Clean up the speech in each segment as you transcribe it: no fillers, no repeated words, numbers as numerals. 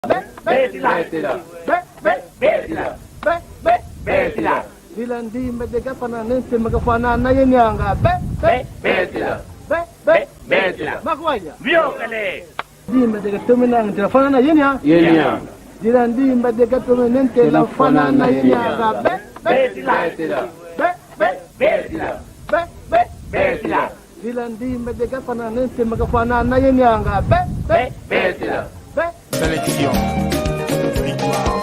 Betila. Dilandi medega pananente magafanana yenyanga. Betila. Betila. Makwanya. Viokale. Di medega tuminang telefonana yenya. Dilandi medega tuminente telefonana yenyanga. Betila. Betila. Betila. Dilandi medega pananente magafanana yenyanga. Betila. Sélection. Victoire.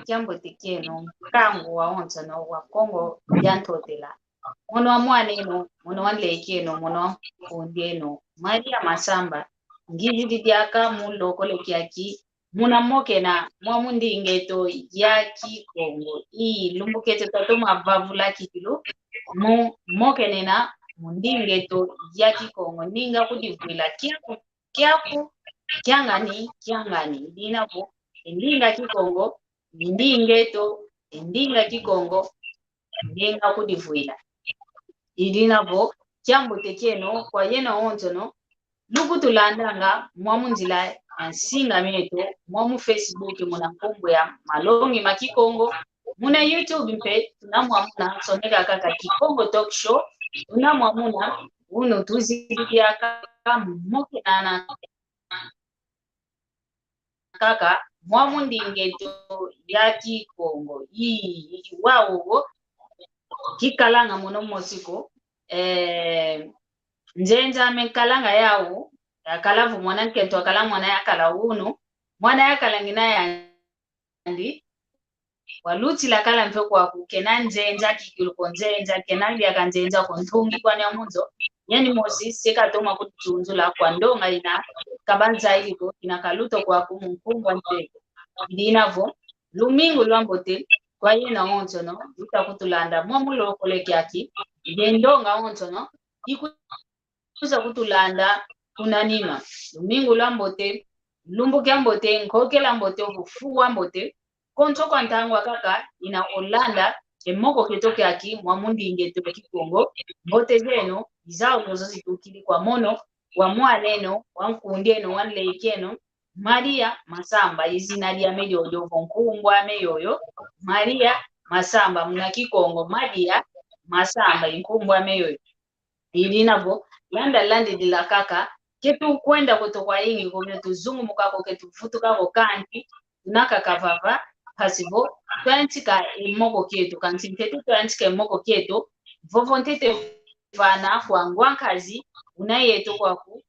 Kiambote keno kangu waonza no wa Kongo yantotela mono wa mwaneno mono wa lekeno mono ondeno Maria Masamba ngiji diaka mulo kole kiaki muna mokena mwamundi ngeto yaki Kongo I lumbukete tatoma bavula kitilo mo mokenena mundi ngeto yaki Kongo ninga kudivila kiaku kyangani dinapo ndinga kikongo ndingeto ndinga kikongo ndinga kudivuila idinabo kyambote keno kwa yena ontono lukutulandanga mwamunzila ansinga meto mwamu Facebook muna kombo ya malongi makikongo muna YouTube mpe tunamwamuna soneka kaka Kikongo Talk Show tunamwamuna uno tuzidia kaka moke nana kaka mwamundi ngeto yaki Kongo wawo kikalanga muno mosiko njenja menkalanga yawo akalavu mwana nketo akala mwana yakala uno mwana yakala ngina yandi waluti la kala mfe kwa kukena njenja kikuluko njenja kenali yakanjenja kontungi kwa nyamunzo yani mosi seka toma kutunzula kwa ndonga ina kabanza iliko ina kaluto kwa kumungwa nteko dinavo lumingu lwambote kwa yena ontono utakutulanda mwamulo kole kyaki ndonga ontono ikuza kutulanda kunanima lumingu lwambote lumbu kyambote nkoke lambote obufu ambote konto kwa ntangwa kaka ina Olanda emoko ketoke aki mwamundi ngeto Kikongo mbote zeno izao nozo zitukili kwa mono wa mwaneno wa nkundeno wa nleikeno Maria Masamba izina lya meyoyo vonkumbwa meyoyo Maria Masamba muna Kikongo Maria Masamba inkumbwa meyoyo ilinavo landi dila kaka ketu kwenda kutokwa ingi kome tuzungu mukako ketu futukako kanti tunaka kavava pasivo tuantika imoko ketu kanti mtetu tuantika imoko ketu vovontete vana kwa ngwankazi unayetu kwaku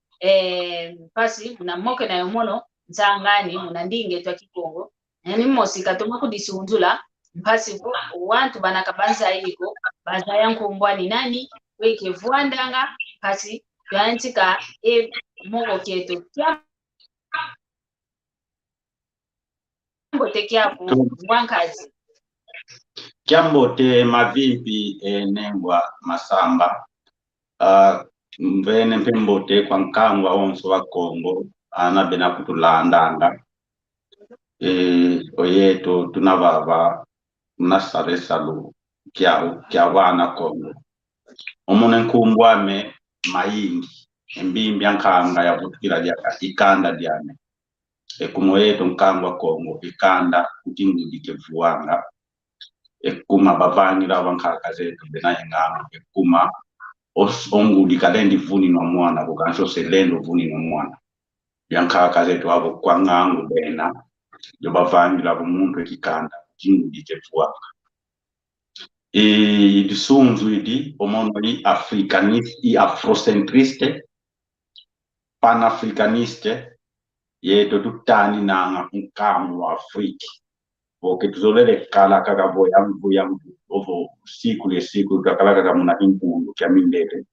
pasi muna moke na yomono nzangani muna ndinge twa Kikongo yani mosika toma kudisiunzula pasivo wantu banakabanza iliko baza yankumbwa ni nani weke vuandanga pasi tuantika moko ketu mbote kyaku ngwankazi Kiambote mavipi nengwa Masamba mvene mpembote kwa nkangwa onso wa Kongo anabena kutulandanga oyeto tunavava nasaresalu kya wana Kongo omune nkumbwame mayingi embimbi ankanga ya kutukira lyaka ikanda lyane kumoyeto nkangwa Kongo ikanda kutingudike vuanga ekuma bavangira bankaka zetu benaye ngano ekuma onguli kalendi vuni no mwana kukanso selendo vuni no mwana yankha kazetu abo kwangangu bena jobavangila kumuntu ekikanda jingu ditefuaka disunzu idi omono i africaniste i afrocentriste panafricaniste yeto tutani nanga mkamu wa Afrika porque tuzolele kala kaka voya ovo siku le siku kakala kaka muna inkundu kya mindele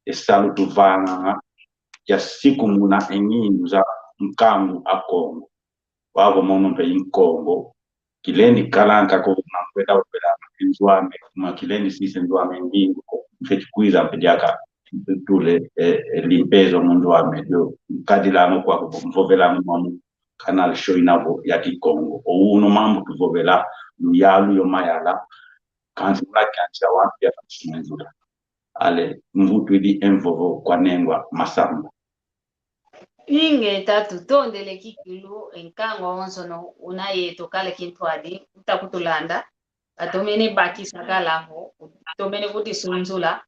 esalu tuvanga ya siku muna enyindu za mkamu a Congo wabo mono mpe inkongo kilendi kalanka ko nakwenda opera inzwame kuma kilendi sisi nzwame ndingo mfechikuiza mpediaka tule limpezo munzwame yo kadilano kwa kumvovela mu canal show inavo ya Kikongo uno mambo tuvovela luyalu yo mayala kanzi mlakancha watu ya kusumenzula ale mvutu idi envovo kwa nengwa masamba inge tatu tondele kikilu enkango onsono unaye tokale kintwadi utakutulanda atomene bakisa kalaho atomene kuti sunzula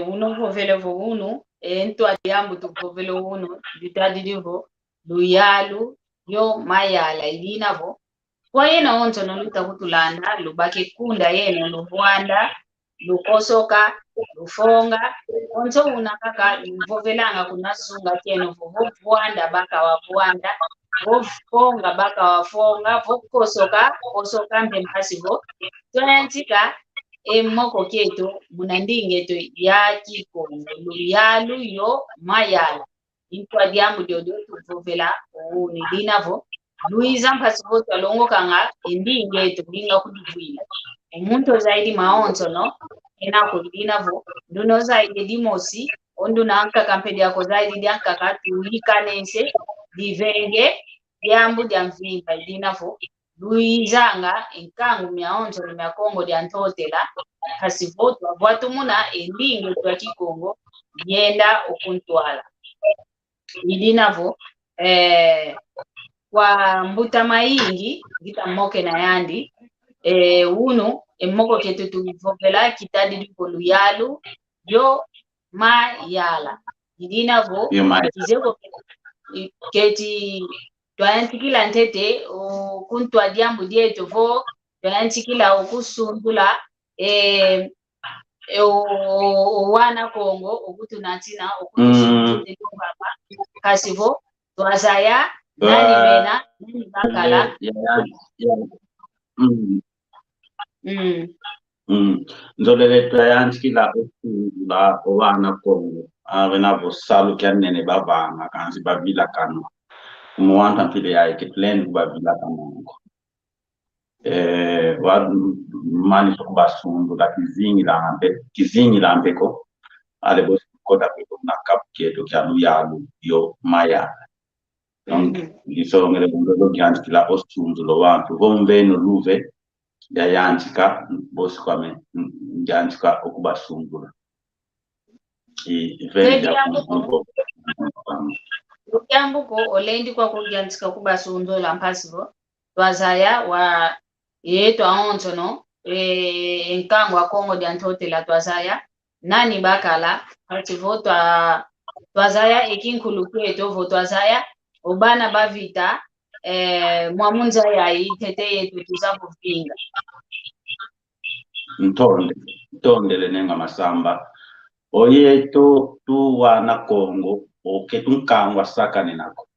uno vovelevo uno ntwadi yambu tukovele uno ditadi divo luyalu yo mayala idinavo kwa yena onsono lutakutulanda lubake kunda yena luvwanda lukosoka lufonga onso unakaka vovelanga kunazunga keno vovwanda baka wavwanda vofonga baka wafonga vokosoka kosoka mbempasivo tonantika moko keto munandingeto ya Kikongo luyalu yo mayala intwadi yambu diodo tuvovela uni dinavo luiza mpasivo talongo kanga indingeto dinga kudivwila umuntu zaidi maonzo no enako dinavo nduno zaidi dimosi onduna anka kampedi yako zaidi dianka katu likanense divenge diambu diamvimba dinavo luizanga enkangu miaonzo ni Kongo diantotela kasivoto avwatu muna endinge twa Kikongo yenda okuntwala idinavo kwa mbuta maingi gita moke na yandi uno emoko ketu tuvovela kitadi diko luyalu yo mayala idinavo kizeko keti twayantikila ntete kuntwa diambu dieto vo twayantikila okusundula wana Kongo okutu natina okutusundula baba kasivo twazaya nani bena nani bakala nzolele twayantikila okusundula wana Kongo avenavo salu kyanene bavanga kanzi bavila kanwa umuwanta mpile ya ikitlendi kubavila kanongo mani sokubasundu la kizingi la mpeko ale bosi kota peko na kapu keto kya luyalu yo mayala lisongele bundodo kyantikila osundu lo wantu vomveno luve ya yantika bosi kwame yantika okubasundula Yambuko olendi kwa kujantika kubasundula mpasivo twazaya wa yetu aonzono enkango wa Kongo diantotela twazaya nani bakala pasivo twazaya ekinkuluketo vo twazaya obana bavita mwamunza ya itete yetu tuzavo vinga ntondele nenga masamba oyeto tu wana Kongo oketu nkangwa sakane nako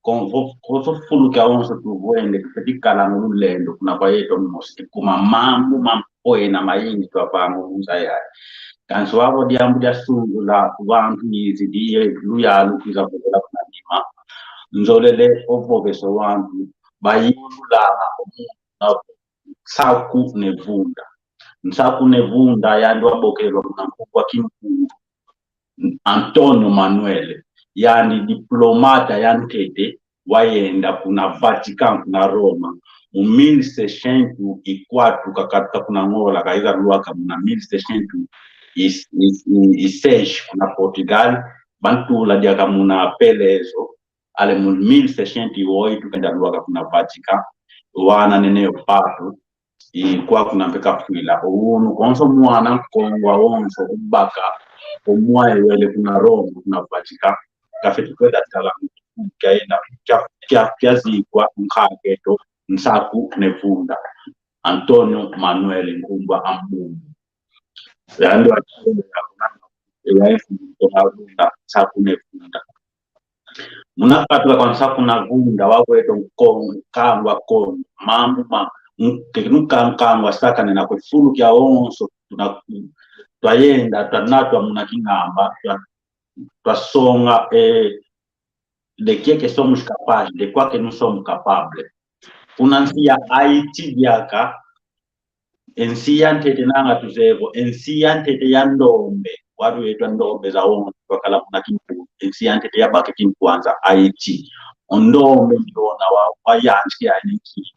koso fuluka onso tuvuende kufikala mulendo kuna kwa yeto mmosi kuma mambu mampoena mayingi twapango munzaya kanso wabo diambu dia sungula vantu yizi diye luyalu kiza kuvela kuna dima nzolele ovoveso wantu bayula saku nevunda nsaku nevunda yandi wabokelwa kuna mkubwa kimkundu Antonio Manuel yani diplomata yantete wayenda kuna Vatican kuna Roma mu 1604 kakata kuna ngola kaiza luaka muna 1606 kuna Portugal bantula diaka muna pelezo ale mu 1608 kenda luaka kuna Vatican wana neneo patu kwa kuna mpeka fuila uunu onso mwana Kongo onso ubaka omwaye wele kuna Roma kuna Vatican kafeti kwenda tala kaenda kia zikwa mkaketo nsaku nevunda Antonio Manuel Nkumba Amungu yando atende ya saku nevunda munapatwa kwa nsaku navunda wakweto kangwa kono mamma kangwa saka nena kwefulu kya onso twayenda twanatwa muna kingamba twasonga de que somos capazes, de qual que não somos capazes. Unancia Haiti diaka, ensiante de nanga tuzevo, ensiante de yandombe, watu wetu ndombe za ongo, kwa kala muna kimpu, ensiante de yabake kimpuanza Haiti. Ondombe ndona wa yanchi ya niki,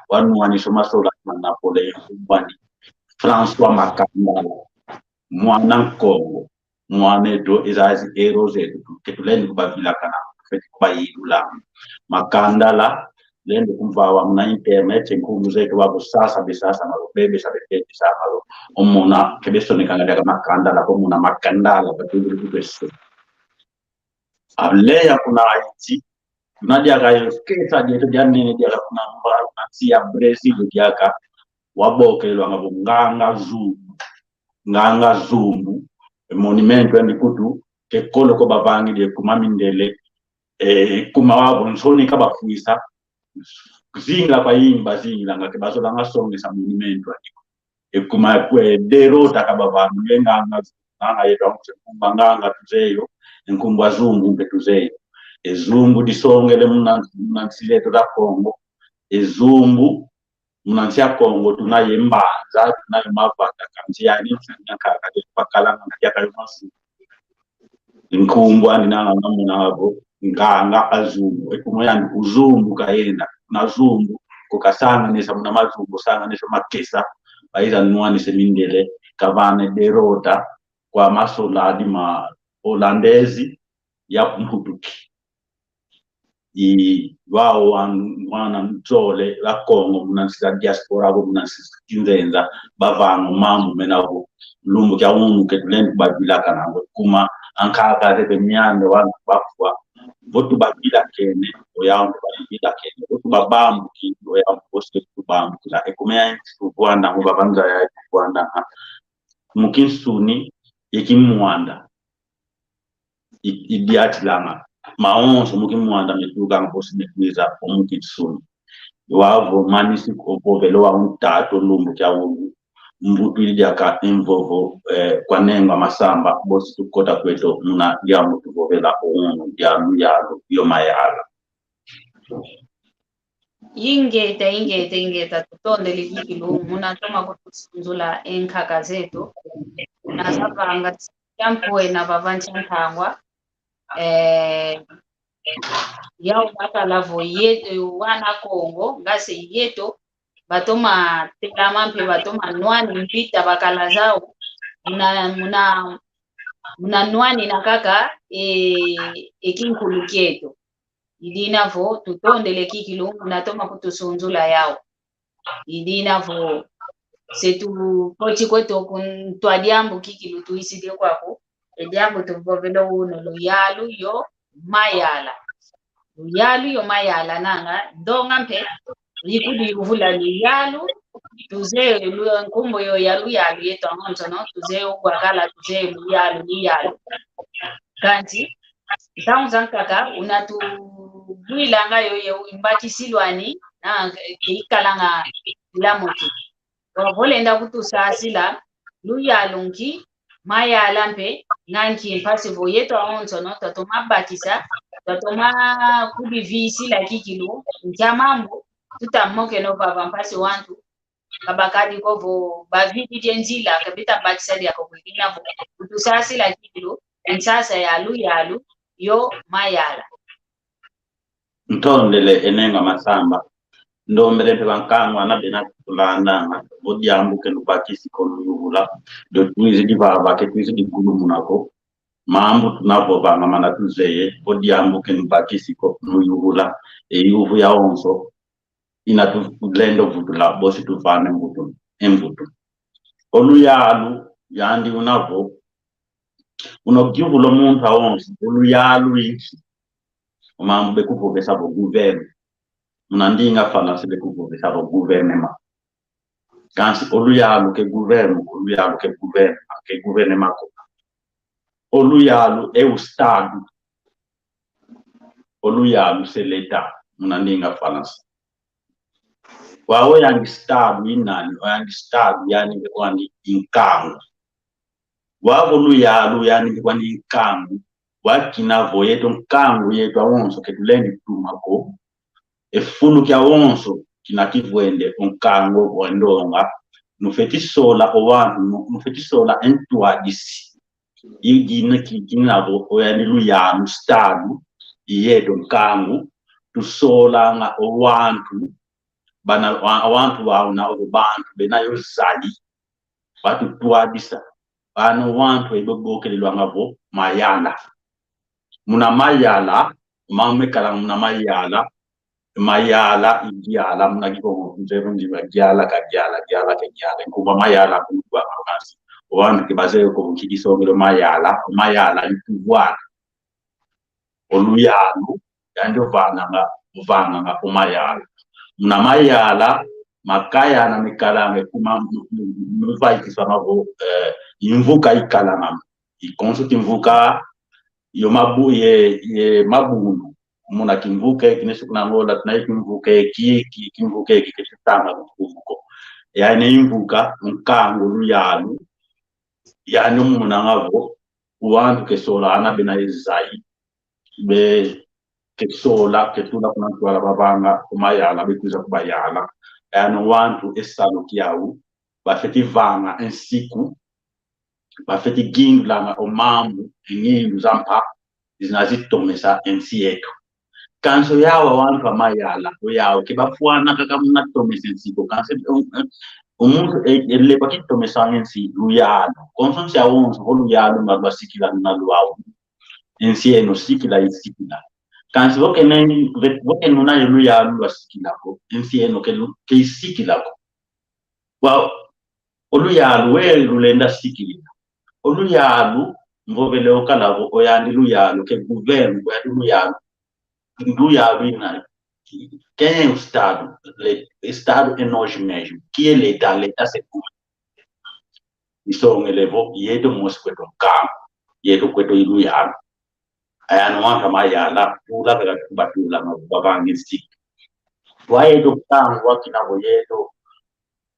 wanu wanisoma sola na Napoleon, wani François Makanda, mwana Congo, mwanedo izazi eroze, ketuleni kubavila kana. Bayidula makandala lende kumvawa mna internet nkumu zetu wabo sasa bisasa malobebe sabete samalo omona kebeso nikangada makandala ko muna makandala batuli kubeso aleya kuna Haiti tunadia kayo sketa dieto janene dia kuna mbara nsia Brazil diaka wabokelwa nganga zumbu monumento ndikutu ke kolo ko bavangi de kumamindele kuma wabo nsoni kabafuisa zinga bayimba zinga ngake bazola ngasongesa monumento kuma derota kabavanu nganga yeto nganga tuzeyo nkumbwa zumbu mpetuzeyo ezumbu disongele munansileto da Kongo ezumbu munansia Kongo tunaye mbanza tunaye mavata kanziani nkaka pakala ngakayamasu nkumbwa ndinanga namunabo nganga azumbu ekumoyani uzumbu kaenda na zumbu kukasanga nesa muna mazumbu sanga nesa makesa baiza nwani semindele kavane derota kwa masoladi ma holandezi ya mputuki wao wana mtole la Kongo munansiza diaspora abo munansiza kinzenza bavano mambo menabo lumbu kya unu ketulendi babila kanango kuma ankaka tebe nyande wanu bafwa votu babila kene oyambo babila kene votu babambu ki oyambo poste babambu la ekumea Rwanda ngo babanza ya Rwanda mukinsuni yekimwanda idiatlama maonso mukimwanda metuka ngosi mekwiza omukinsuni wavo manisi kopovelo wa mtato lumbu kya unu mbutu iliaka invovo kwanenga masamba bosi tukota kweto muna yamu tukovela unu yamu yalo yomayala ingeta tutonde likilu muna toma kutusunzula enkaka zetu na sapanga champo na bavancha nkangwa yao baka lavo yetu wana Kongo ngase yetu batoma telama mpe batoma nwani mpita bakala zao muna nwani na kaka ekinkulu kyetu idinavo tutondele kikilu natoma kutusunzula yao idinavo setu pochi kwetu kuntwadiambu kikilu tuiside kwako ediambu tuvovelo uno loyalu yo mayala nanga ndonga mpe yikudi uvula liyalu tuze nkumbo yo yalu yetu amonso no tuze ukwakala tuze liyalu kanti taunza nkaka unatubwilanga yo imbati silwani na ikalanga lamoto wavolenda kutusasila luyalu nki mayala mpe nganki impasivo yetu amonso no tatoma bakisa tatoma kudivisi la kikilu nkiamambo tutamoke no baba mpasi wantu kabakadi kovo bavidi jenzila kabita batisadi yako kwingina vo utusasi la kikilu nsasa yalu yo mayala ntondele enenga masamba ndombele pebankangwa na bena tulanda bodiambu ke lubakisi kono yula do tuizi divava ke tuizi digulu munako mambo tunavo banga mana tuzeye bodiambu ke lubakisi kono yula yuvu ya onso inatu lendo vutula bosi tuvane mbutu oluyalu yandi unavo unogivu lo muntu awonse oluyalu inchi umambo bekuvovesa vo governo unandinga falansi bekuvovesa vo gouvernement kansi oluyalu ke governo ke gouvernement oluyalu é o estado oluyalu c'est l'état unandinga falansi wawo yangi estado inani yangi estado yani bekwani inkangu wavo luyalu yani bekwani inkangu wakina vo yetu nkangu yetu awonso ke tulendi tumako efulu kya wonso kinakivwende unkangu wandonga nufetisola owantu nufetisola entuadisi igina kikinabo oyani luyalu estado yetu nkangu tusola nga owantu bana abantu bauna obantu benayo zali batu tuadisa bana wantu ebobokelelwa ngabo mayala muna mayala mamekala muna mayala igiala muna giko nzerundi bagiala kagiala kuba mayala kuba amasi abantu kibaze ko kidisongelo mayala ipuvwana oluyalu yanjo vanga nga mayala muna mayala makaya na mikalange kuma mvaikisa mavo imvuka ikalanga ikonsuti imvuka yo ye mabunu muna kimvuke kinesu kuna ngola tunai kimvuke kimvuke kikitanga kuvuko yani imvuka nkango luyalu yani muna ngavo uwantu kesola ana bena izai be kesola ketula kuna twala babanga kumayala bikuza kubayala yani wantu esalo kiau bafeti vanga ensiku bafeti gindlanga omambu enyindu zampa zinazitomesa ensi yetu kanso yawa wantu amayala oyawo kibafuana kaka munatomesa ensiku kanso umuntu elepa kitomesa ensi luyalu konsonsi awonso oluyalo ngabasikila naluawo ensi eno sikila isikila kansi boke nuna yelu yalu basikilako ensi eno ke isikilako oluyalu welu lenda sikilina oluyalu mvovele okalavo oyandi luyalu ke governo oyandi luyalu ina quem é o estado é nós mesmos que é l'État c'est como isso elevo yedo mosqueto kam yedo kweto luyalu ayano wanga mayala pula vela kubatula mababangi stick waye doktan wakina boyedo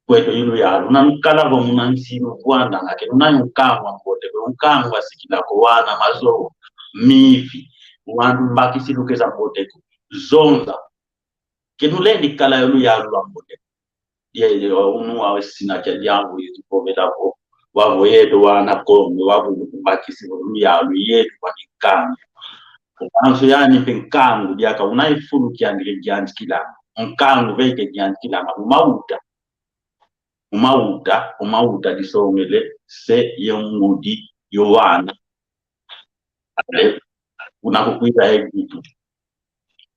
kweto luyalu nankala bo munansino kwanda ngake unayunkangwa ngote unkangwa sikila ko wana mazo mifi wandu mbaki silukeza ngote zonza kenulendi kala luyalu ngote ye unu wa sina cha jambo yizipomela ko wavo yedo wana kongo wavo mbaki luyalu yedo wanikanga anso yani penkangu diaka unaifulu kiandile gianti kilanga nkangu veke gianti kilanga umauta disongele se yomudi yowana ale unakukuita hekitu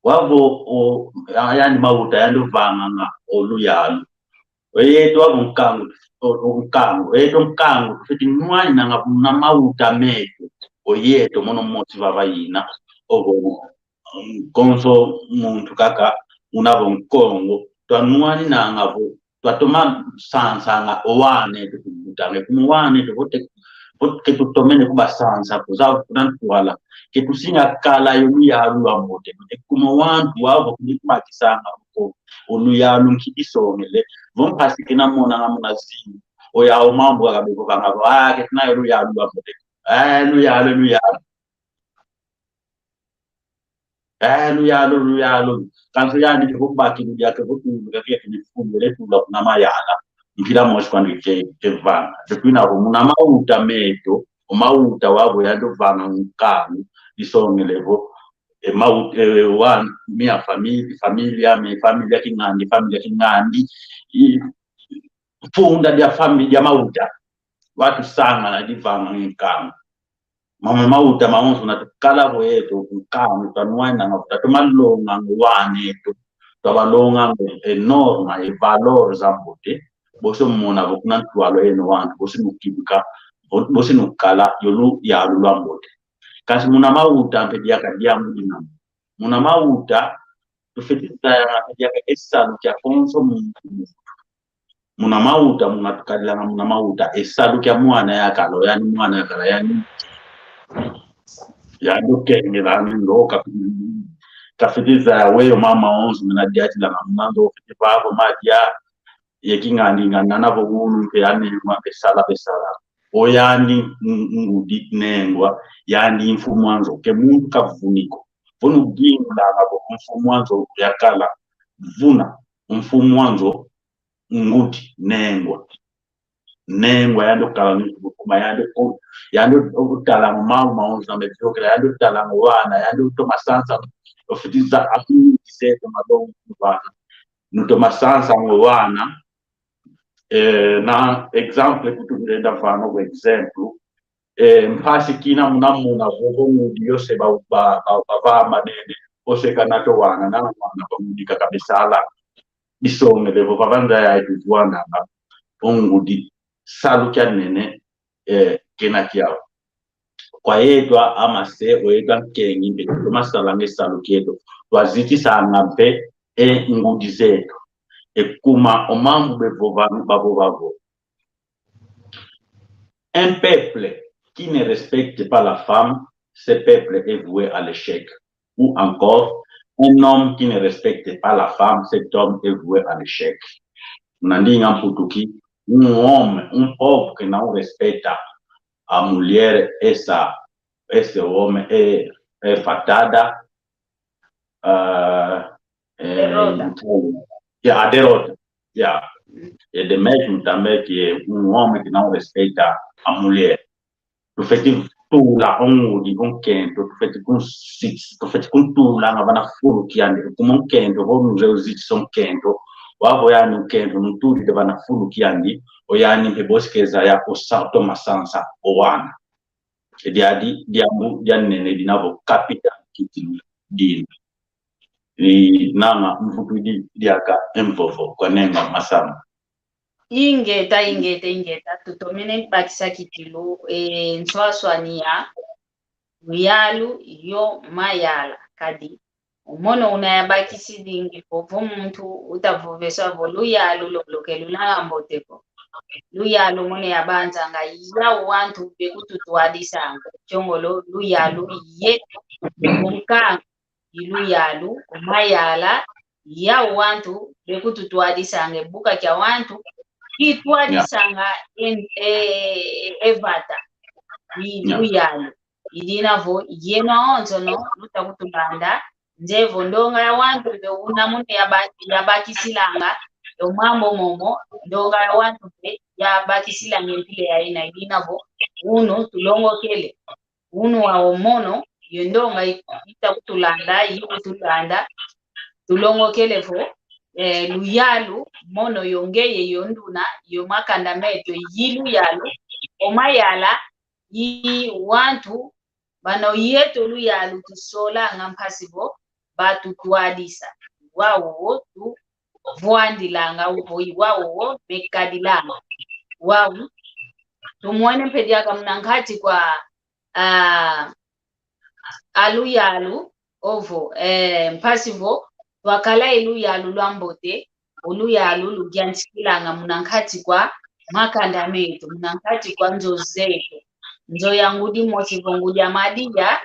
wavo yani mauta yando vanga oluyalu weyeto wavo nkangu weyeto nkangu fiti nwani na mauta meto oyeto mono moti vavayina ovo konso muntu kaka unavo nkongo twanuani na ngavo twatoma sansa nga owane tukutange kumuwane tukote ke tutomene kuba sansa kuzavu kunantwala ke tusinga kala yoluyalu amote kumo wantu wavo kulimakisanga ko oluyalu nkidisongele vompasi kina mona ngamuna zini oya mambo akabeko banga ke tunayo oluyalu amote luyalu kanso yani kubaki luyake kutunga kike nifungele tula kuna mayala mpira moshi kwani kevana dekwina muna mauta meto mauta wabo yado vana nkanu isongelevo mauta wan mia familia kingandi funda dia familia mauta watu sanga na divana nkanu mama mauta maonso na kala boyeto nkanu tanwana na tumalonga ngwane to tabalonga enorma e valor zambote boso mona bokuna twalo eno wantu boso mukibuka bosi nukala yolu ya lulwambote kasi muna mauta mpedia kadia mudina muna mauta tufetiza ya esalu kya konso muna mauta muna tukadila muna mauta esalu kya mwana yakalo yani mwana yakala yani ya doke ngilani ndoka kafetiza weyo mama onzu muna diati la mando fetipa madia yekingani ngana bo unu pe yani mwa pesala oyani ngudi nengwa yani mfumwanzo ke muntu kavuniko vunu ginga ngabo mfumwanzo yakala vuna mfumwanzo ngudi nengwa yando kala kuma yando utala mama onzo na mekokela yando utala wana yando tomasansa ofitiza akuniseto madongo bana nutomasansa wana na example kutulenda vano kwa example mpasi kina muna vogo mudio se ba manene ose kanato wana na wana pamudika kabisala bisome levo pavanda ya itwana ba ongudi salu kya nene kena kiao kwa yetwa amase oyetwa kengi mbe masala ngesalu kieto twaziti sana mpe ngudi zetu ekuma omambu bavo. Un peuple qui ne respecte pas la femme, ce peuple est voué à l'échec. Ou encore, un homme qui ne respecte pas la femme, cet homme est voué à l'échec. Nandi Ngamputuki, un homme, un pauvre qui non respecte a mulher, esse homme est fatada. A derrota. E de mesmo também que homem que não respeita a mulher. Tu fez tu lá de quento, tu fez com tu lá na furo que ande, como quento, vamos usar os são quento, o avô já no quento, no tudo de na furo que ande, o já nem pebos que já o salto masansa o ana. E dia nene de novo capitão que tinha ni nanga mfupidi diaka empovo kwa nenga masama ingeta tutomene bakisa kitilo nswaswania muyalu yo mayala kadi umono unayabakisi dingi povo muntu utavovesa voluyalu lokelu la mboteko luyalu mone yabanza nga ya wantu bekututwadisanga chongolo luyalu ye umkanga iluyalu umayala ya wantu bekututwadisanga buka kya wantu kitwadisanga evata iluyalu idinavo yena onzo no lutakutubanda njevo ndonga ya wantu be unamune yabakisilanga yo mambo momo ndonga ya wantu be yabakisilanga empile ya ina idinavo uno tulongokele uno wa omono yondonga itakutulanda yikutulanda tulongokele fo luyalu mono yongeye yonduna yomakanda meto yiluyalu omayala yi wantu bano yeto luyalu tusola ngampasibo batutwadisa wawo tu voandilanga uvoyi wawo bekadilanga wawo tumwone pediaka mnankati kwa aluyalu ovo mpasivo wakala iluyalu lwambote oluyalu lugyansikilanga munankati kwa makanda metu munankati kwa nzo zetu nzo yangudi mosivo ngudya madija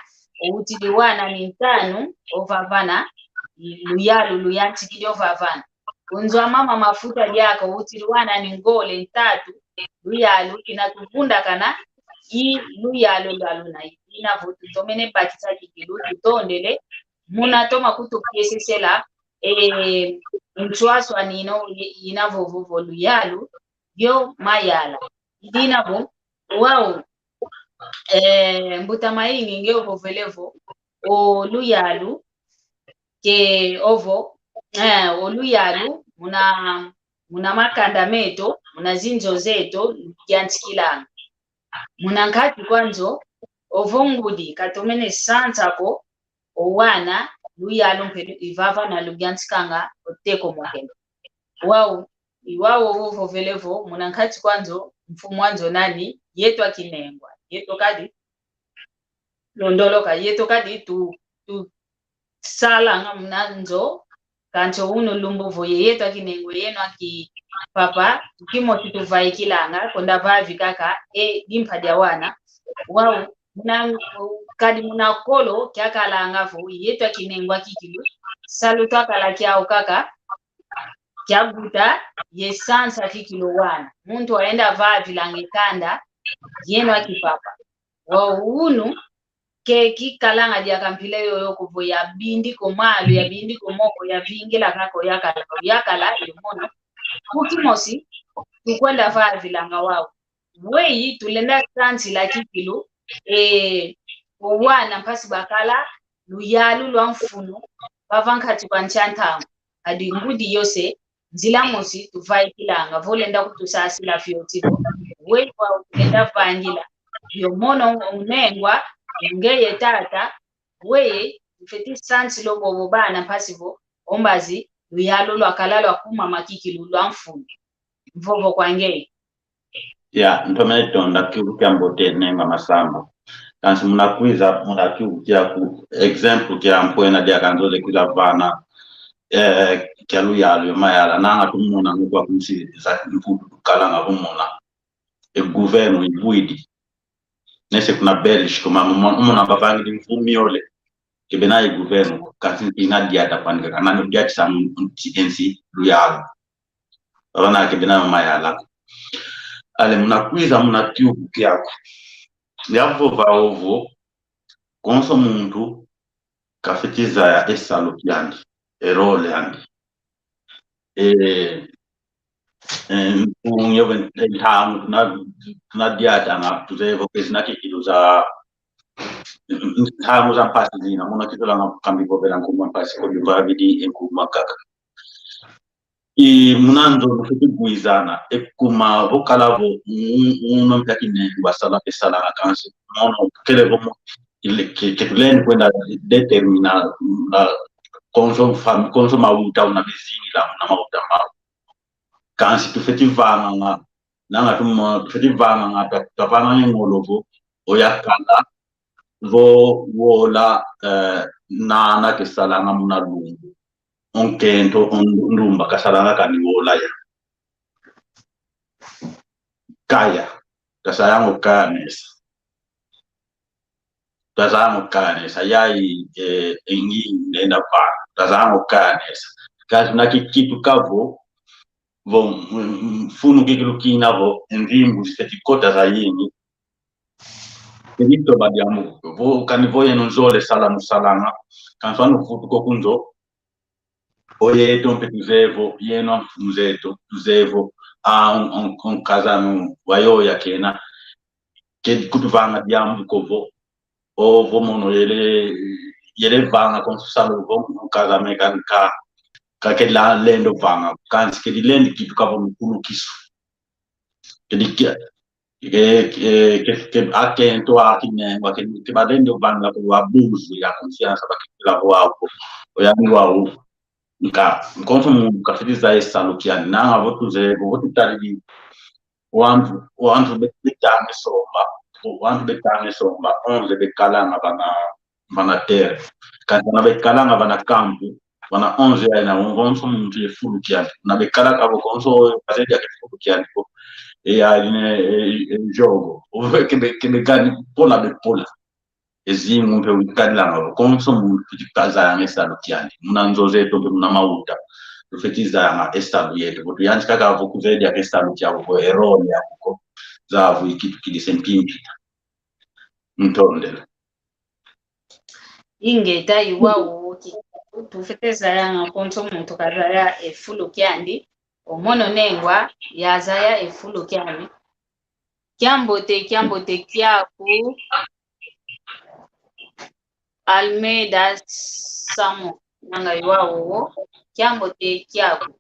outiliwana ni ntanu ovavana luyalu luyansikili ovavana unzo mama mafuta lyako outiliwana ni ngole ntatu luyalu kinatuvunda kana i luyalu lwaluna inavotu tomene bakisa kikilu tutondele munatoma kutukiesesela mchwaswa nino inavovovo luyalu yo mayala idinavo wao mbuta maingi ngeo vovelevo o luyalu ke ovo o luyalu muna makanda meto muna zinzo zeto lugyansikilanga muna nkati kwanzo ovongudi katomene sansako owana luyalu mpelu ivava na lugyansikanga oteko mokendo wao iwawo vovelevo muna nkati kwanzo mfumwanzo nani yetu akinengwa yetu kadi londoloka yetu kadi tu sala nga mnanzo kancho uno lumbuvo yetu akinengwa yeno aki papa kimo tutuvai kilanga konda vavi kaka dimpa dia wana wao muna kadi muna kolo kyakala ngavo yetu akinengwa kikilu saluto akala kyao kaka kyabuta yesansa kikilu wana muntu aenda vavi langekanda yeno akipapa wao unu ke kikalanga dia kampile yoyo kuvo ya bindi komalu ya bindi komoko ya vingila kako yakala ilimono kukimosi tukwenda vavi langa wao wei tulenda kansi la kikilu wana mpasi bakala luyalu lwa mfunu bavankati kwanchantango adi ngudi yose nzilamosi tuvai kilanga volenda kutusasi la fiotipo wei kwa tulenda vangila yomono unengwa ngeye tata wei mfeti sansi lobo bana mpasivo ombazi luyalu lwakala lwakuma makikilu lwa mfunu mvovo kwangeye ya ntometonda kiukyambote nenga masamba kansi munakwiza munakiukia ku example kya mpwena dia kanzoze kila vana kya luyalu mayala nanga tumuna ngwa kunsi za mfudu kala ngabumuna gouverne ibwidi nese kuna belish kuma muna bavangi mfumiole kibena gouverne kansi inadia tapanga kanani dia tsam NC luyalu wana kibena mayala ale munakwiza munakiuku kyako yavo vaovo konso muntu kafetiza ya esalo kyandi erole yandi unyo ntamu na diata na tuzevo kesina kikiluza ntamu za mpasi zina muna kitola na kambi bobela nguma mpasi ko bivavidi nguma kaka munando nufikuguizana ekuma vokalavo uno mtakine wasala pesala kansi mono kele vomo que tulen kwenda determina konso mauta una bezini la na mauta ma kansi tufetivanga nanga tufetivanga ngata tapana ngolovo oyakala vo wola na kesala ngamuna lungu onkento ndumba kasalanga kaniwola ya kaya kasayango kanesa yai engi nenda pa kasayango kanesa kasi na kitu kavo vo funu kikilukina vo ndimbu setikota za yini kito badiamu vo kanivoye nzole salamu salama kanswanu futuko kunzo oye tompe tuzevo yeno mzeto tuzevo on kazanu wayo yakena ke kutuvanga diambu kovo ovo mono yele vanga konsusalo vo kazame kanka ke la lendo vanga kansi ke dilendi kitu kavo mkulu kisu ke akento akine ke badendo vanga ko abuzu ya conscience bakila wao oyani wao nkonso mu kafetiza esalo kyani nanga votuze votutali wantu betane somba 11 bekalanga bana terre kana bekalanga bana kampu bana 11 ya na nkonso muntu yefulu kyani na bekalaka bokonso bazedi akefulu kyani ko jogo kebe gani pola bepola ezimu mpe ukadilanga konso muntu tikazanga esalo kyani munanzoze to muna mauta tufetiza esalo yetu kuti yanchika kavo kuzedi esalo kyabo ko erone yako zavu ikitu kidisempimpi mtondela ingeta iwawo tufetiza yanga konso muntu kazaya efulu kyandi omono nengwa yazaya efulu kyani kyambote kyaku Almeida Samo nanga iwawo kyambote kyaku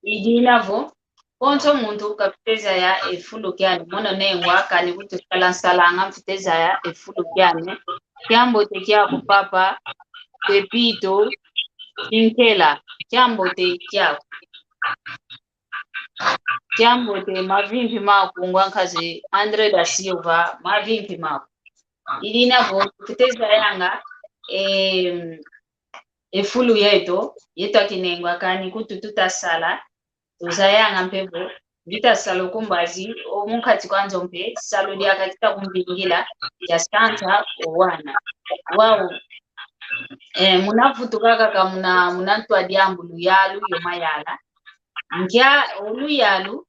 idinavo konso muntu kapiteza ya efulu kyani mono nengwa kani kuti kalansalanga mfiteza ya efulu kyani kyambote kyaku papa Pepito Inkela kyambote kyaku Jambo te mavimpi mako ngwankazi Andre da Silva mavimpi mako. Ilina vo kuteza yanga fulu yeto akinengwa kani kutututa sala tuzayanga mpevo vita salo kumbazi omukati kwanzo mpe salo dia katika kumbingila ya santa owana wao munafutuka kaka munantwa diambu luyalu yomayala nkya oluyalu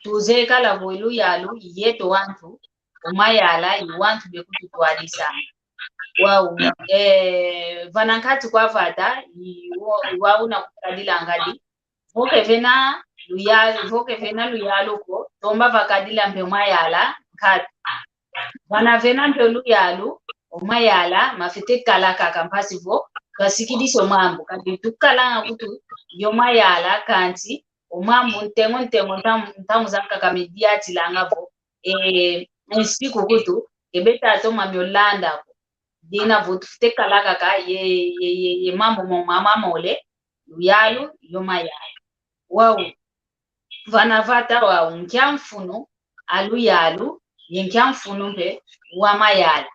tuze kala vo luyalu yeto wantu omayala iwantu bekututwalisa wao vanankati kwa vada wao na kukadila ngadi voke vena luyalu ko tomba vakadila mpe mayala nkati vana vena mpe luyalu omayala mafite kala kaka mpasivo kasikidiso mambo kadi tukala kutu yomayala kanti omambo ntengo ntamu zanka mediati langavo nsiku kutu ebeta to mamyolanda dina votu fite kala kaka ye mambo mama mole luyalu yomayala wao vana vata wao nkyamfuno aluyalu yenkyamfuno mpe wamayala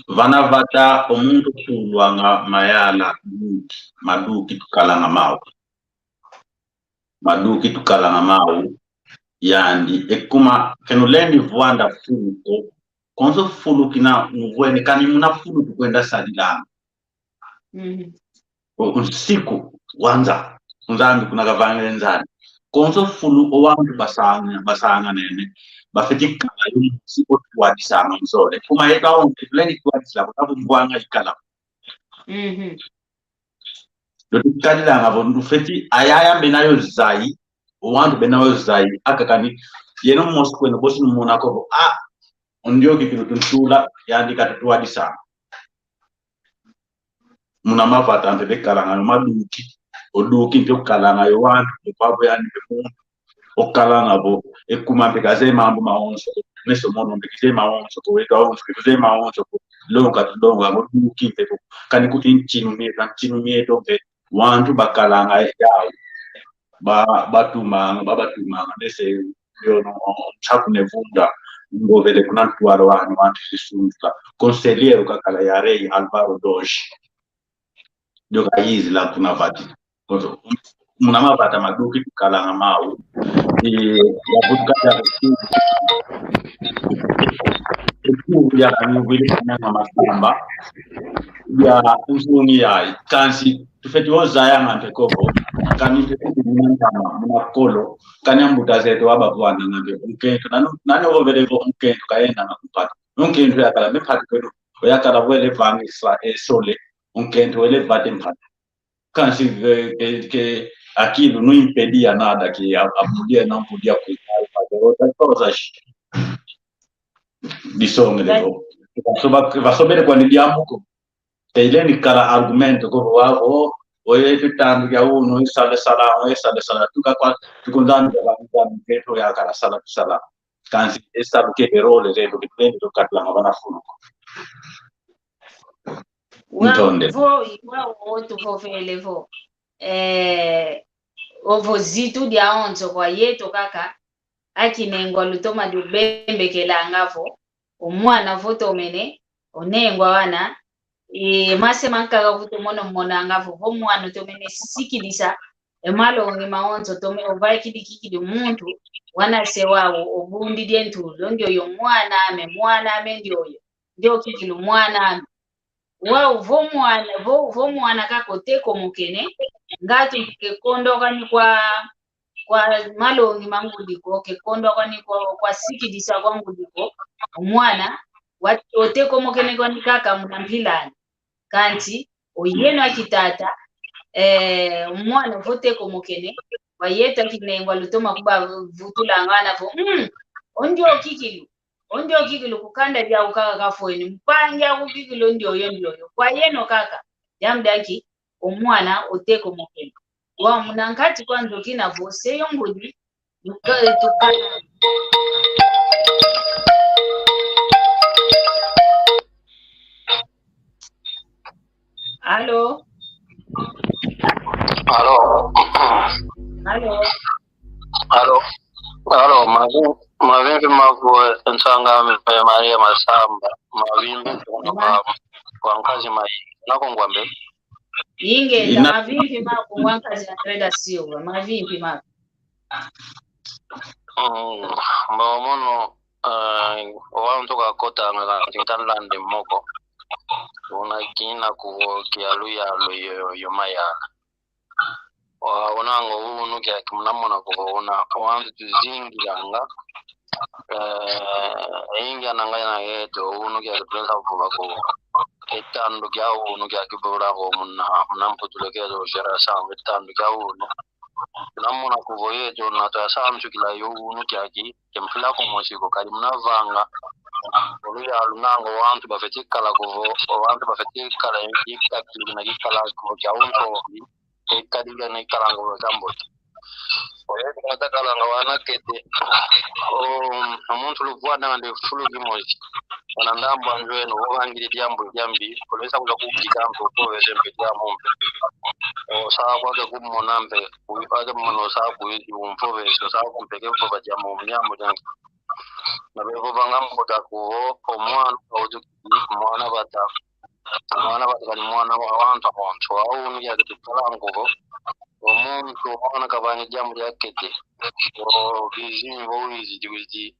vana vata omuntu kulwanga mayala maduki tukalanga mawu yandi ekuma kenulendi vuanda fulu konso fulu kina mvwene kani muna fulu tukwenda sadilanga usiku wanza unzambi kuna gavangele nzani konso fulu owantu basanga nene bafeti kala yumusi otuwadisanga mzole kuma heka onke tuleni tuwadisila kutabu mvwanga ikala dotukalilanga vondu feti ayaya benayo zai owantu benayo zai akakani yeno mosi kwene bosi numuna kobo ondio kikilu tuntula yandika tutuwadisanga muna mafata ante bekalanga maduki oduki nte ukalanga yo wantu mpavo yani bemundu okalanga bo ekuma mpekaze mambo maonso neso mono mpekaze maonso kuweka onso mpekaze maonso longa tudonga oduki nte kani kuti nchinu mieto mpe wantu bakalanga yao babatumanga nese yono chaku nevunda ngovele kuna tuwaro wantu sisunta konseliero kakala ya rei Alvaro Doge joka hizi la kuna vati munama vata maduki tukalanga mau ya kanyuvile kanyanga masamba ya uzuni ya kansi tufeti ozaya ngante kobo kanite kumunantama munakolo kanyambuta zetu abavwana ngante unkento nani ovele vo unkento kaenda nakupata unkento yakala mepati kwenu yakala wele vangi sole unkento wele vate mpata kansi que aquilo não impedia nada que não podia cuidar fazer outras coisas de som vai saber quando ele amuco ele cara argumento como o ele tanto que não está de sala tu que quando anda que tu já cara sala kansi esta do que role do que tem do catla na fundo Vo ovozito dia onzo kwa yeto kaka akinengwa lutoma dubembe kelangavo omwana voto mene onengwa wana mase mankaka vuto mona ngavo vo mwana to mene sikilisa emalo ngi maonzo to me ovai kidikiki muntu wana sewawo obundi dientulo ndio yo mwana ame ndio kikilu mwana wao vo mwana kakoteko mukene ngati kekondo kani kwa malongi mangudiko kekondo kani kwa sikidisa kwangudiko mwana oteko mukene kani kaka munampilani kanti oyeno akitata mwana voteko mukene wayeta kinengwa lutoma kuba vutula ngana vo ondio kikilu kukanda dia ukaka kafoeni mpanja kukikilu ndio kwa yeno kaka jamdaki omwana oteko mukene wa munankati kwanzo kina vose yongudi tukana Allo Halo, mavimbi mavo nsanga Maria Masamba, mavimbi kwa nkazi mai nako ngwambe inge mavimbi mako wankazi Andreda Silva mavimbi mako mbamono wantu kakota ngatintanlande moko una kina ku kialu yo mayana onango unu kya kimnamona ko ona wantu tuzingiranga inga nanga yeto unu kya kutenza vuba ko etando kya unu kya kibura ko munamputule kezo shara sang etando kya unu namona ko yeto na ta samsu kila yo unu kya ki kemfila ko mosiko kali mnavanga oluya lunango wantu bafetikala ko wantu bafetikala yikakili na kala ko kya unto kadiga na kalango kambo oye kata kalango wana kete umuntu lugwana ndi fulu gimoji wanandambo anjwe no wangiri jambi kolesa kuza kukikambo ko wezembe jamombe sawa kwa kumonambe uipate mono sawa kuizi umfove sawa kumpeke mfova jamombe nyambo jangu na bevo bangambo takuo omwana mwana bata kani mwana wa wantu au ni ya kitalango omuntu ona kabanye jamu yakete bizini bowizi diwizi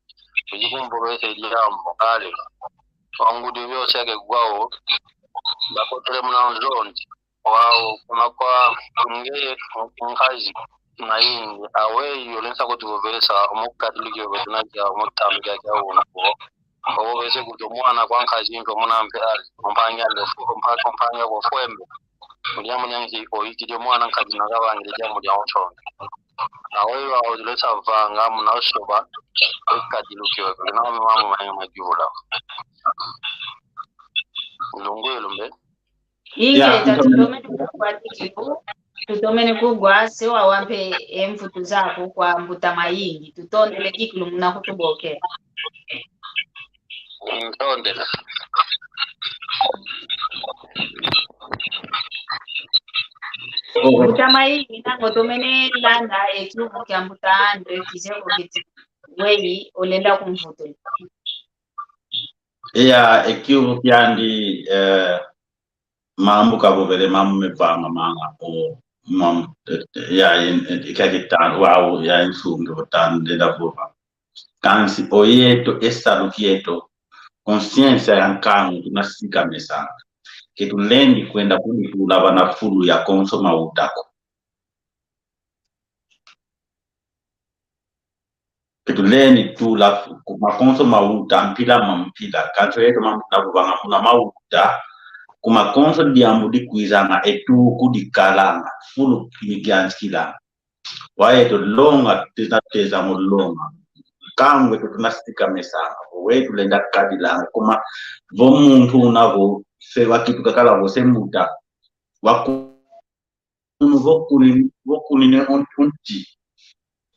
bikumbo bese jambo ale wangu divyo sege gwao bakotere mna zondi wao kuna kwa ngeye nkazi na yingi awe yolensa ko tuvesa omukatulike betunaja omutambiga jawo nako obo bese kuto mwana kwa nkazi ndo muna mpali mpanya lefu mpanya ko fwembe mulyamu nyangi ko ikije mwana nkazi nagabangire jamu lya onchonge awe wa lesa vanga muna soba ekadilukiwe na mama manya majula ulongwelo mbe inge tatudome kwa tikibu tutomene kugwa sewa wampe emfutu zako kwa mbuta mayingi tutondele kikulu muna kutuboke ndondela mbuta mayingi nango tomene landa ekiubu kya mbuta andre kizeko kiti weyi olenda kumfutu ya ekiubu kyandi mambo kabovele mamu mevanga manga o mam ya ikakitan wow ya insundo tan de la boba kansi oyeto estalukieto consciência yankangu tunasika mesana ke tulendi kwenda kulitula bana fulu ya konsoma utako ke tulendi tula makonsoma utampila mampila kanso yeto mampila banga kuna mauta kuma konso diambu di kuizanga etu kudikalanga fulu kinigianskila waeto longa teza mo longa kangwe tunasika mesanga wetu lenda kadilanga kuma vo muntu unavo se wakitu kakala vo semuta wakunu vokuni ne ontunti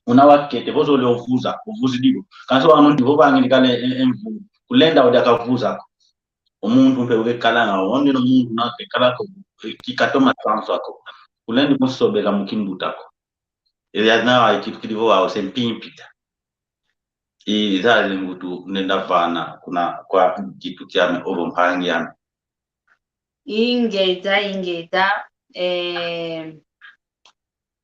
unawakete vozo le ovuzi digo kanso anondi vo bangi kale emvu kulenda odakavuza omuntu mpe ubekalanga wonde no muntu nake kala ko kikatoma transo ako kulendi musobela mukimbutako ele na ikitu kilivo au sempimpita izali ngutu nenda vana kuna kwa kitu kyame obo mpangi yame ingeta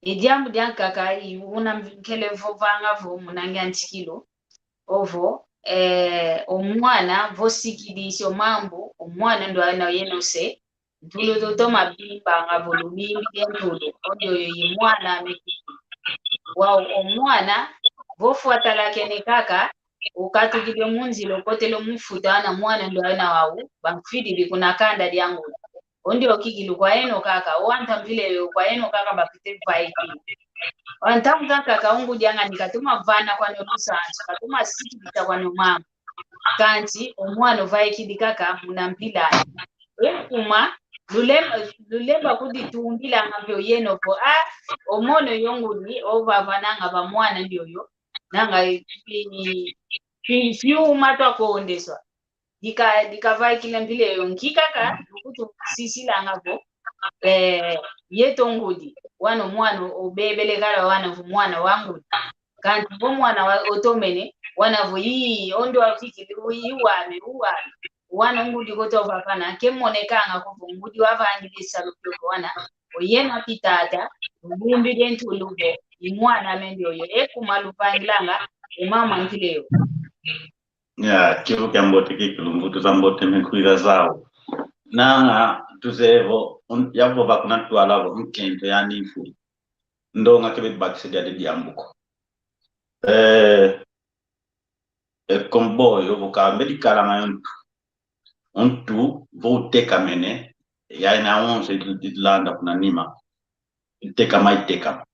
ijambu dyankaka una mkelevo vanga vo munangi antikilo ovo omwana vosikidisho mambo omwana ndo ana yenose ntulo totoma bimba nga volumimbi yentulo odio yi mwana amekiki wao omwana vofuatala kene kaka ukatukide munzilo kotelo mufuta na mwana ndo ana wao bamfidi bikuna kanda dyangu ondio kikilu kwa eno kaka wanta vile kwa eno kaka bapite vaiki wantamu kaka kaungu dyanga nikatuma vana kwa norusansa katuma sikita kwa nomama kanti omwana vaiki kaka munampila ekuma lulemba kuditumbila ngavyo yeno po omono yonguli ovavananga va mwana ndioyo nanga fiuma twakuondeswa dikavaikile mbile yonkikaka ukutu sisila ngavo yetongudi wano mwana obebele kala wana mwana wangu kanti bomwana wa otomene wanavo ondo afikiri uwame wana ngudi kotova pana kemonekanga kuvo ngudi wavangilisa lupyo wana oyena pitata ngumbi dentuluve imwana mendi oyo ekumalupangilanga emama nkileyo ya kivu kya mbote kikilungu tuzambote mekuira zao nanga tuzevo yavo bakuna twalavo nkento yanifu ndonga kebe bakisedi ade diambuko komboyo vokambe dikala ngayontu ontu voteka mene ya ina 11 dilanda kuna nima iteka maiteka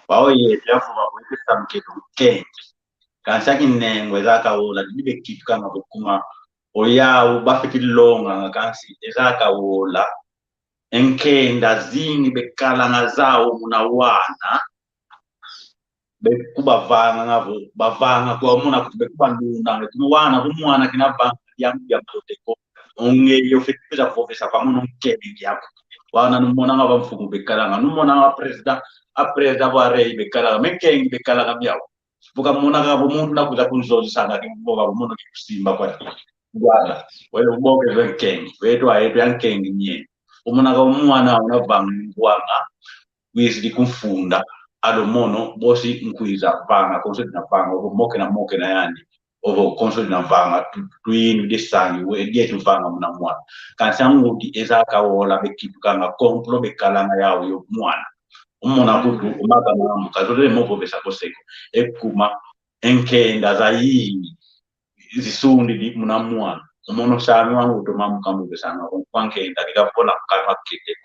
wao ye jafu wa kwesa mketo kenji kansaki nengwe zaka wola dibe kitu kama bukuma oya ubafiti longa kansi ezaka wola enkenda zini bekala ngazao munawana bekuba vanga ngavo bavanga kwa muna kubekuba nduna kumwana kumwana kinaba ya proteko ongeyo fitiza profesa kwa muno nkedi yapo wana numona ngaba mfumu bekala numona ngaba president wa rei bekala mekengi bekala kamyao buka muna ngaba umuntu nakuza kunzozi sana kimboga umuntu kikusimba kwa bwana wewe uboke wenkengi wetu ayetu yankengi nye umuna ngaba umwana unavanga ngwanga wizidi kumfunda ado mono bosi nkwiza vanga konso na vanga moke na yani ovo konso na vanga tuini desangi we dietu vanga muna mwana kansa ngudi ezaka wola bekitu kanga komplo bekalanga yawo yo mwana umona kutu umaga mamu kazole mopo besa koseko ekuma enkenda za yini zisundi di muna mwana umono sami wangu to mamu kamu besanga kwankenda kikapona kama kite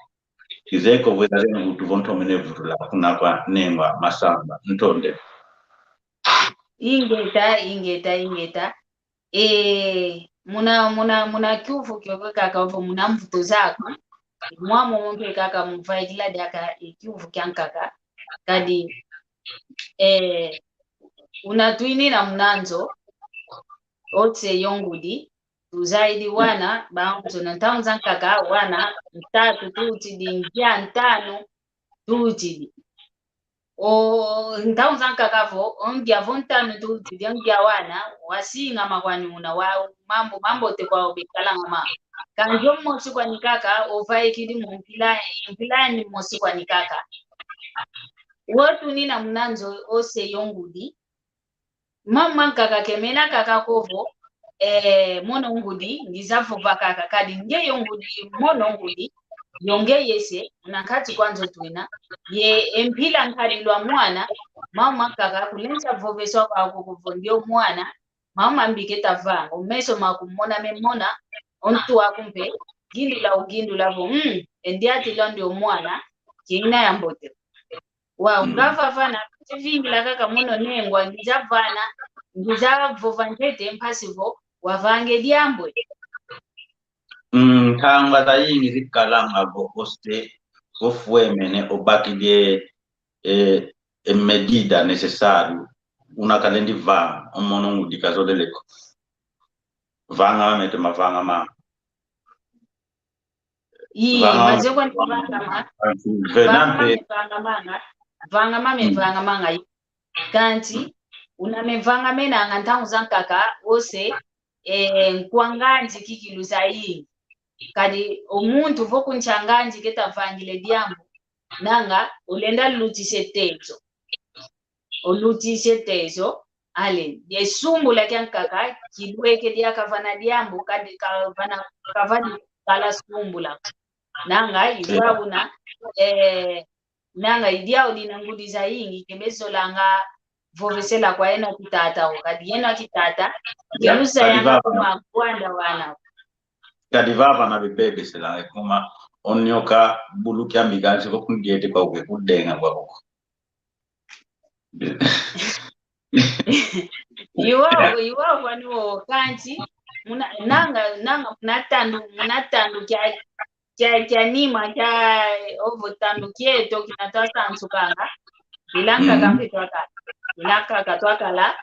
izeko weza zenu utuvonto menevutula kuna kwa nemba masamba ntonde ingeta muna kyufu kyoko kaka opo muna mvuto zako mwamo mompe kaka mvaidila daka kyufu kyankaka kadi unatuini na mnanzo otse yongudi tuzaidi wana baanzo na taunza kaka wana mtatu tutidi njia ntano tutidi ntaunza kakavo ongia vontano tutidi ongia wana wasinga makwani una wa mambo te kwa obekala ngama kanjo mosi kwa nikaka ovai kidi mpilani mosi kwa nikaka watu nina mnanzo ose yongudi mama kaka kemena kaka kovo mono ngudi ngizafo bakaka kadi nge yongudi mono ngudi yonge yese nakati kwanzo twina ye empila nkadilwa mwana mama kaka kulenza voveso kwa kuvondio mwana mama mbiketa vanga umeso makumona memona ontu akumpe gindu lavo endiati ndio mwana kina yambote wa ngava vana vingi la kaka mono nengwa ngizavana ngizavovantete mpasivo wavange diambwe kanga tayingi zikalanga go oste ofwemene obakide medida necessário una kalendi vanga omono ngudika zoleleko vanga mete mavanga ma maze kwa vanga manga kanti unamevanga mena ngantangu zankaka ose nkwanganji kikiluza yingi kadi omuntu vokunchanganji ketavangile diambo nanga ulenda olutise tezo ale yesumbula kyankaka kidweke dia kavana diambo kadi kavani kala sumbula nanga iwabuna nanga idia udina ngudi za yingi kebezo langa vovesela kwa ena kitata kadi ena kitata kiluza yanga kuma kwanda wana kadi vava na bibebe sela kuma onyoka buluki ambiganzi ko kungete kwa kudenga kwa boko iwa wanu kanti nanga munatandu kya nima kya ovotandu kieto kinatasa nsukanga bilanka katwakala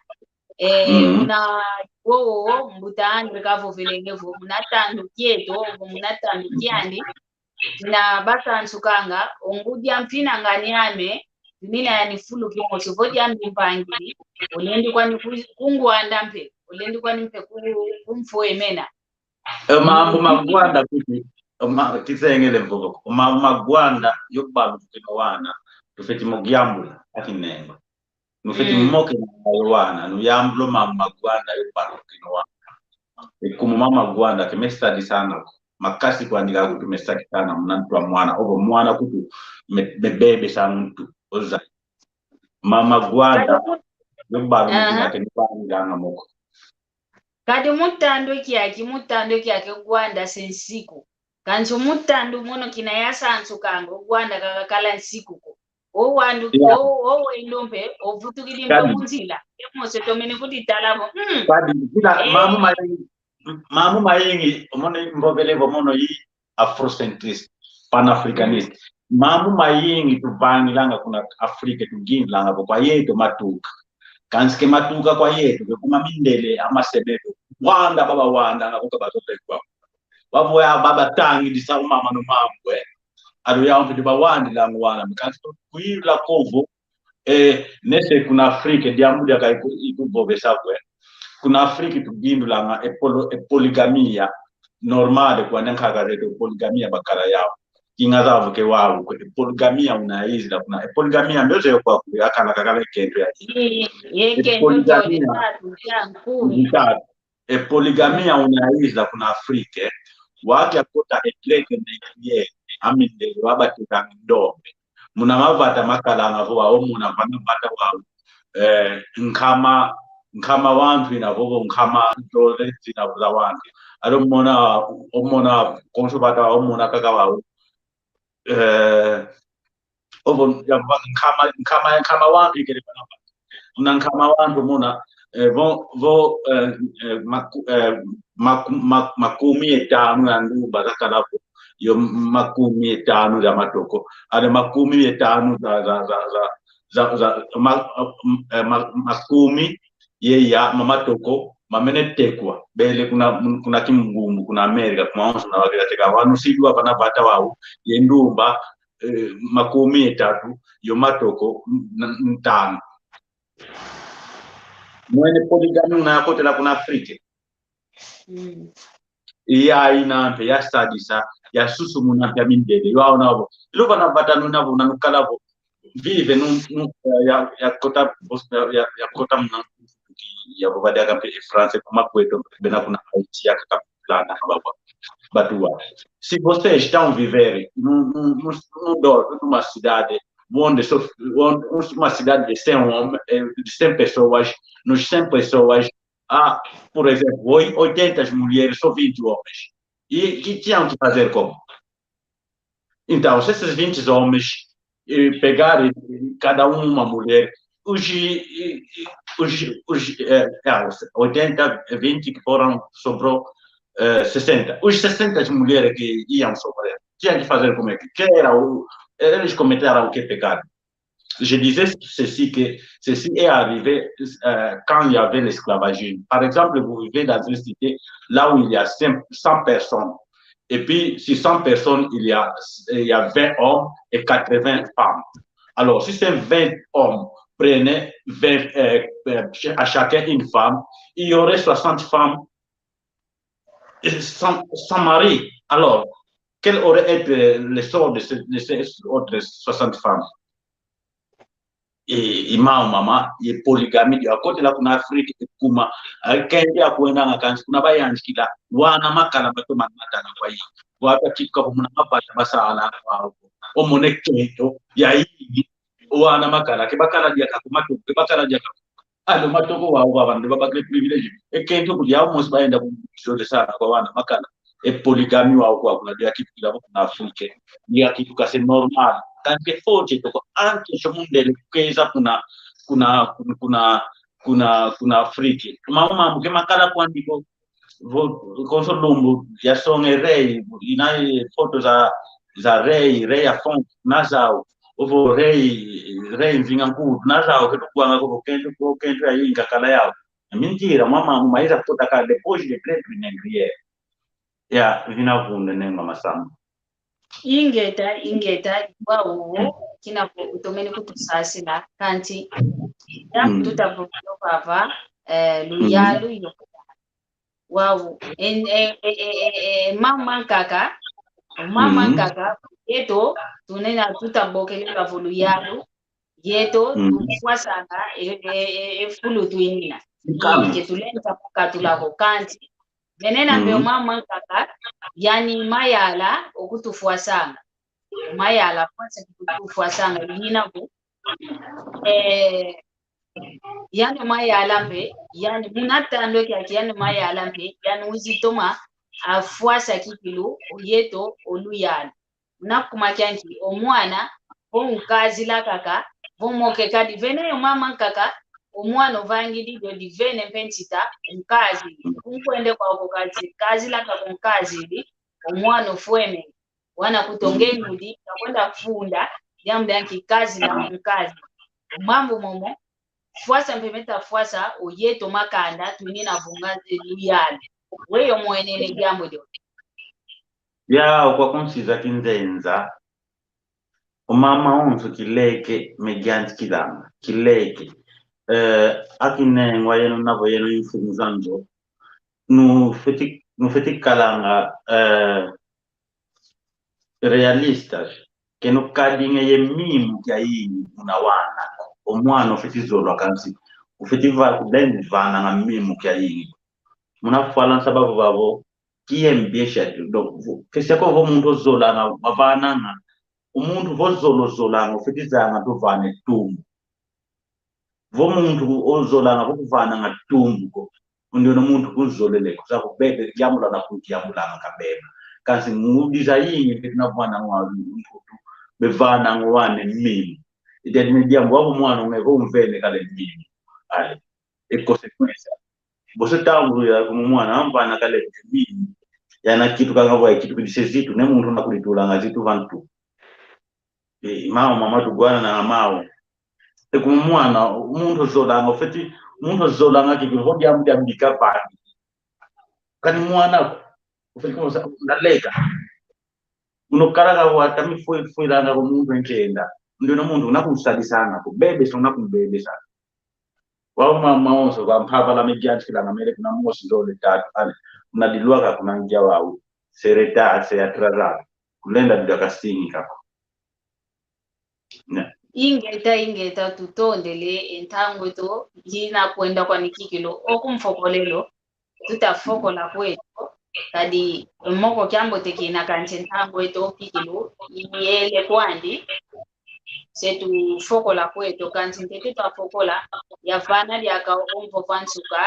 una wo mbutani kavo vilengevo munatandu kieto munatandu kiandi na basa nsukanga ongudia mpina ngani ame Nina yani fulu kimo sivodi ambimpangi ulendi kwani kungwanda mpe ulendi kwani mpe kumfoe mena mambo magwanda kuti kisengele mvuko mambo magwanda yokubalu kinowana tufeti mogyambula akinengo nufeti moke na nuyambulo mambo magwanda yokubalu kinowana ikumu mama gwanda kemestadi sana makasi kuandika kuti mestadi sana mnantu wa mwana ovo mwana kuti mebebe sa mtu oza mama gwanda yokubalu kinowana moko kadi mutando kyake gwanda sensiku kancho mutando mono kina yasansu kango gwanda kakakala nsikuko owandu o endombe ovutukidimba munzila emose tomene kuti talabo kadi kila mamu mayingi omone mbovelevo mono yi afrocentrist panafricanist mamu mayingi tuvangilanga kuna Afrika tugindlanga kwa yetu matuka kanske matuka kwa yetu kuma mindele amasebeko wanda baba wanda ngakuka batotekwa babo ya baba tangi disa mama no mamwe ado ya mpi bawandi la mwana mkanto kuila kovo nese kuna Afrika diamu ya kai ikubobe sabwe kuna Afrika tugindlanga poligamia normal kwa nkaga redo poligamia bakara yao kingaza vuke wao kwa poligamia unaizi la kuna poligamia ndoze kwa akala kakale kendo ya poligamia unaizi la kuna Afrika wake akota etleke ndiye aminde wabatika ndombe muna mavata makala ngavo o muna vana vata wa nkama wantu inavovo nkama dole zinavuza wantu alo mona konsobata omona kaka wao ovo nkama wantu ikele bana muna nkama wantu mona makumi etano ya nduba zakalapo yo makumi etano za matoko ale makumi etano za makumi ye ya mamatoko mamenetekwa bele kuna kimgumbu kuna Amerika kuma onso na wakila teka wanu sidwa pana bata wao ye ndumba makumi etatu yo matoko ntano mwene poligami unayakotela kuna Afrika iya inampe ya sadisa ya susu munampe ya mindele yo nabo luba na batanu nabo nanukalabo vive ya kota mna ya bobada ka pe France kuma kweto bena kuna Haiti ya kataplana baba batua se você está vivere no dor numa cidade onde uma cidade de 100 homens, de 100 pessoas, nos 100 pessoas há, por exemplo, 80 mulheres, só 20 homens. E que tinham que fazer como? Então, se esses 20 homens pegarem cada uma mulher, os 80, 20 que foram, sobrou 60. Os 60 mulheres que iam sobrar, tinham que fazer como é que era eles commettaient quel péché. Je disais ceci, que ceci est arrivé quand il y avait l'esclavagisme. Par exemple, vous vivez dans une cité là où il y a 100 personnes. Et puis, sur 100 personnes, il y a 20 hommes et 80 femmes. Alors, si ces 20 hommes prenaient à chacun une femme, il y aurait 60 femmes sans mari. Alors, quel aurait été le sort de ces autres 60 femmes? Et mama, et polygamie, à côté de la Afrique, kuma, kendi ya kuenda na kansi, kuna bayanji kila, wana makala bato matana kwa hii, wata chika kumuna mapata basala kwa omone kento, ya hii, wana makala, kebakala diaka kumatu, kebakala diaka, alo matoko wa wabande, babakle privilege, kento kudia almost baenda kumishole sana kwa wana makala, polygamie wa kwa kuna dia kitu kila kuna Afrika, dia kitu kase normal. Tanke foje toko anche chomundele keza kuna Afrika mama mke makala kwandiko konsolombo ya songe rei inaye foto za rei afon nazao ovo rei vinga nku nazao keto kwanga ko kento ya inga kala yao mentira mama maiza kota ka depois de preto negrier ya vinavunde nenga masamba ingeta wao kina utomeni kutusasila kanti ya tutavuka papa luyalu yo wow mama kaka yeto tunena tutabokele la luyalu yeto tufuasanga fulu tuinina ke tulenta katulako kanti venena mbe mama kaka yani mayala okutufuasanga mayala kwanza kutufuasanga lina bu yani mayala mbe yani munatando kyaki yani mayala mbe yani uzitoma afuasa kikilu yeto oluyala nakuma kyanki omwana bonkazi la kaka bomoke kadi vene mama kaka omwana ovangidi do divene pensita mkazi kunkwende kwa kazi la kaka mkazi omwana ofweme wana kutongeni udi nakwenda kufunda jambo yanki kazi la mkazi mambo momo fuasa mpemeta fuasa oyeto makanda tunina vunga luyale weyo mwenene jambo do ya kwa konsiza kinzenza umama onso kileke mediante kilanga kileke akinengwa yeno navo yeno infumu zanjo no feti kalanga realistas que no kadinga ye mimu kya yini unawana omwana ofeti zolo akansi ofeti va kudeni vana nga mimu kya yini munafala sababu babo kiyembesha do kese ko vo muntu zola nga bavana nga umuntu vozolo zola nga ofeti zanga dovane tumbu vo muntu ozola nga vokuvana nga tumbu ko ndio muntu kuzolele kusaku bebe yamula na kuyamula nga kabeba kasi mudiza yingi tinavana mtu bevana ngwane mimi ide media mbwa mwana ngeko umvene kale mimi ale e consequence bose tangu ya kumwana ambana kale mimi yana kitu kanga bwa kitu kidisizitu ne muntu nakulitula ngazitu vantu mama tugwana na mawe e kumwana umuntu zola ngofeti umuntu zola ngaki hodi amudi amdika pandi kani mwana ufika ndaleka unokaraga watami foi langa ko muntu ngenda ndio muntu unakumsadisana kubebe so unakumbebe sana wao mama onso bampapa la mediante kila ngamele kuna mosi ndole tatu ale unadilwaga kuna njia wao sereta se atrasada kulenda bidakasini kako ingeta tutondele entango to jina kwenda kwa nikikilo okumfokolelo tutafokola kwetu kadi moko kyambo tekina kanchentango eto kikilo yele kwandi setu fokola kwetu kancintete twafokola yavana lyaka omvo vansuka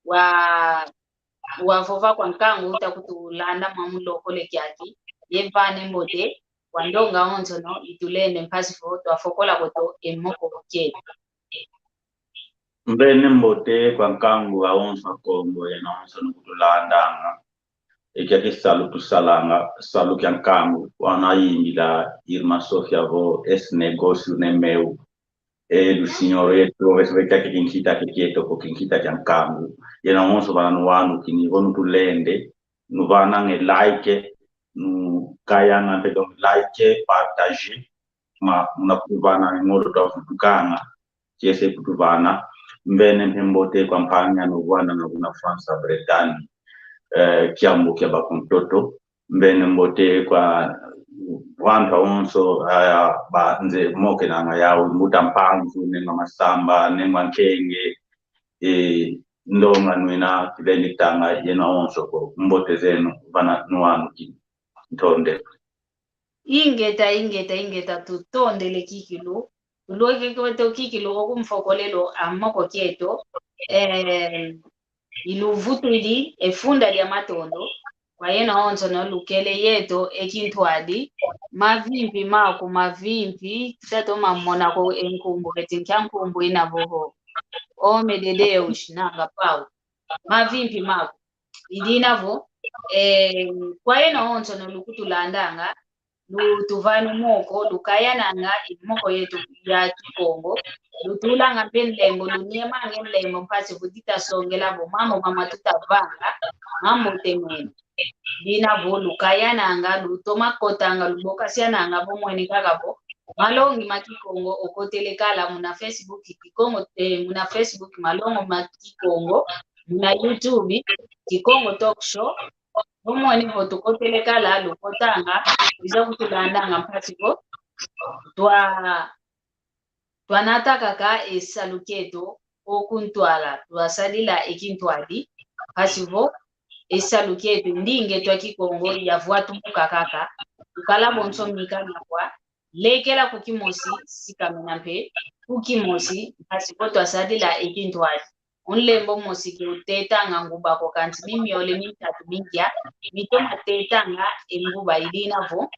wa vova kwa nkangu utakutulanda mamulokole kyaki yevane mbote wandonga onzo no itulende mpasifo twafokola kwetu emoko kyetu mbene mbote kwa nkangu aonso kongo yenonso nukutulandanga ekyaki salu tusalanga salu kya nkangu wanayingila Irma Sofia vo esse negócio ne meu do senhor eto vese kyaki kinkita kieto ko kinkita kya nkangu yenonso bana wanu kini vonu tulende nuvana nge like nu kayanga pedo like partager ma unakuvana ngodo twafutukana chese kutuvana mbene mbote kwa mpanya no bwana na kuna France Bretagne kiambo kya bakontoto mbene mbote kwa wanta onso ba nze moke na yawo mutampanzu nenga masamba nenga nkenge ndonga nwina kibeni tanga yena onso ko mbote zenu bana nwanu ki ntonde ingeta tutondele kikilo uloke kweto kikilo okumfokolelo amoko kyeto iluvutuli efunda lya matondo kwa yena onzo no lukele yeto ekintwadi mavimpi tato mamona ko enkumbu ketinkyankumbu inavoho omededeush nanga pau mavimpi mako idinavo kwa yena onzo no lukutulandanga lutuvanu moko lukayananga imoko yetu ya Kongo lutulanga penlembo lunyema ngelembo mpasi kutita songela bo mama tutavanga mambo temene dina bo lukayananga lutoma kotanga luboka siananga bo mwene kakabo malongi makikongo okotelekala muna Facebook Kikongo muna Facebook malongo makikongo muna YouTube Kikongo Talk Show omoni votukotelekala lukotanga iza kutulandanga mpatiko twanataka esaluketo okuntwala twasalila ekintwali pasivo esaluketo ndinge twa Kikongo yavuatumuka kaka ukala bonso mikanakwa lekela kukimosi sikamena mpe kukimosi pasipo twasalila ekintwali unlembo mosiki utetanga nguba ko kanti mimiole mitatu mingia mitoma tetanga enguba ilinavo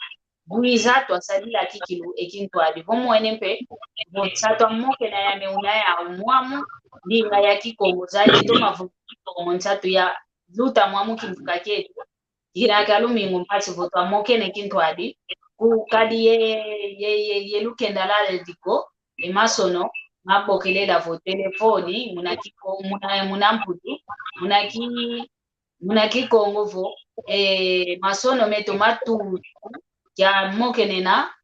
buiza twasalila kikilu ekintwali bomwene mpe botsatwa moke na yame unaya umwamu ndinga ya Kikongo zali toma vuko nsatu ya luta mwamu kimfuka ketu iraka lumingo mpasi votwa moke ne kintwali kukadi ye lukendalale diko emasono mabokelela vo telefoni muna mputu muna Kikongo vo masono meto matu kya mokenena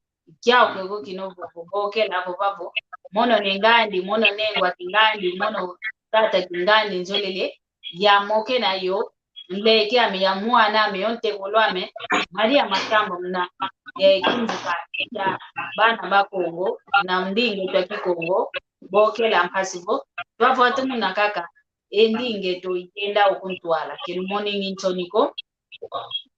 kya kwego kinovo bokela vo bavo mono nengandi mono nengwa kingandi mono tata kingandi nzolele ya mokena yo nleke ame ya mwana ame yonte kolwame Maria Matambo mna kinzuka ya bana bakongo na mdinge twa Kikongo bokela mpasivo twavatu muna kaka endinge to ikenda okuntwala kil morning intoniko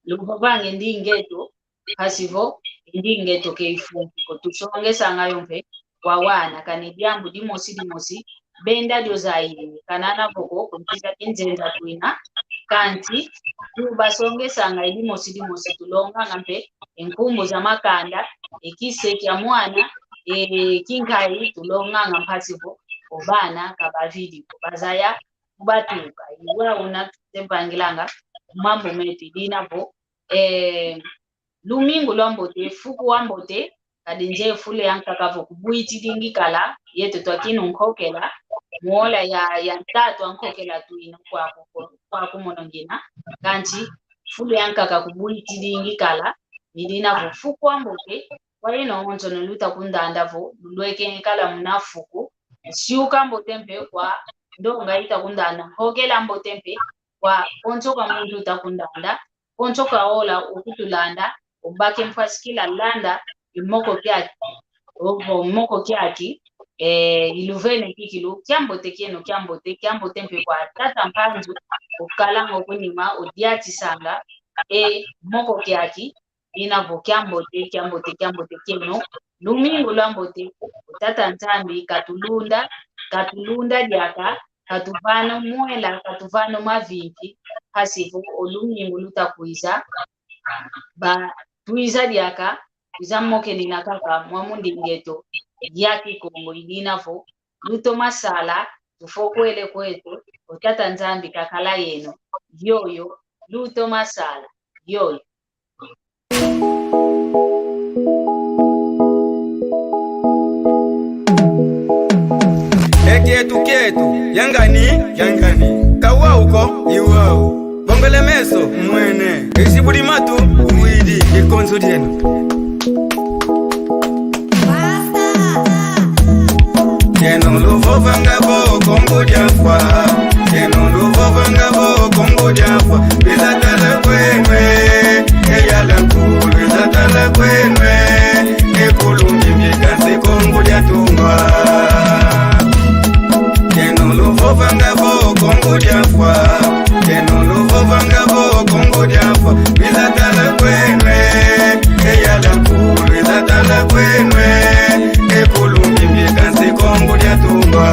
lubabange ndinge to pasivo ndinge to keifunko tusongesa ngayo mpe wawana kanidyambu dimosi benda dyozaire kanana boko kumpita kinzenza twina kanti tubasongesa ngayo dimosi tulonga ngampe enkumbu za makanda ekise kya mwana kinkai tulonga ngampasivo obana kabavidi bazaya kubatuka iwa una tembangilanga mambo meti dinabo lumingo lwambote fuku wambote kadinje fule yankakavo kubuiti dingikala yetu twakino nkokela muola ya ntatu ankokela tuina kwa kumonongina kanti fule yankaka kubuiti dingikala midina fuku wambote waino onzo noluta kundanda vo lulweke nkala munafuku siuka mbotempe kwa ndonga ita kundanda hokela mbotempe kwa onchoka mundu utakundanda onchoka ola ukutulanda ubake mfasikila landa imoko kyaki iluvene kikilu kyambote kyambote kwa tata mpanzu ukalango kunima odiati sanga moko kyaki inavo kyambote keno lumingo lwambote utata ntambi katulunda diaka katuvano mwela katuvano mavimpi hasifu olumingo lutakuiza ba tuiza diaka iza moke nina kaka mwamundi ngeto ya Kikongo idinavo luto masala tufokwele kwetu utata nzambi kakala yeno yoyo luto masala yoyo Ketu yangani kawa uko iwao bombele meso mwene isibuli matu umwidi ikonzo dieno Yeno luvovanga vo kongo diafwa Yeno luvovanga vo kongo diafwa Bizatala kwenwe Eyala kulu Bizatala kwenwe Ekulu mimikase kongo diatungwa Yeno luvovanga vo kongo diafwa Yeno luvovanga vo kongo diafwa Bizatala kwenwe Eyala kulu Bizatala kwenwe Ekulu mimikase kongo diatungwa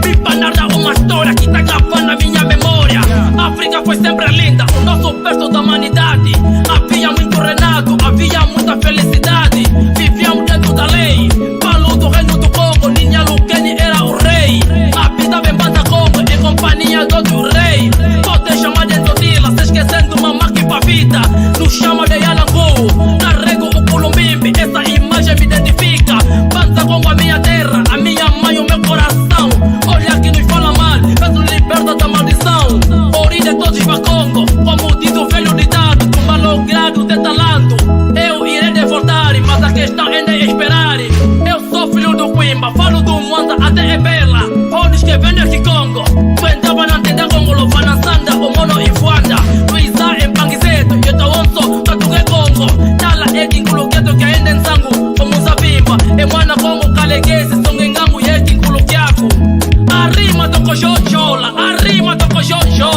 Pipa uma história que tá gravando na minha memória. África foi sempre linda, o nosso berço da humanidade. Havia muito renato, havia muita felicidade. Vivíamos dentro da lei. Paulo do reino do Congo, Ninha Lukeni era o rei. Habitava em Banda Congo, em companhia do outro rei. Pode chamar de Zodila, se esquecendo uma máquina pra vida. Nos chama de Yalangu, carrego o Culumbimbi, essa imagem me identifica. Banda Congo, a minha terra, a minha mãe, o meu coração. Olha que nos fala mal, peço liberta da maldição. Origem de todos para Congo, como diz o velho ditado. Com malogrado de talento, eu irei de voltar, mas a questão é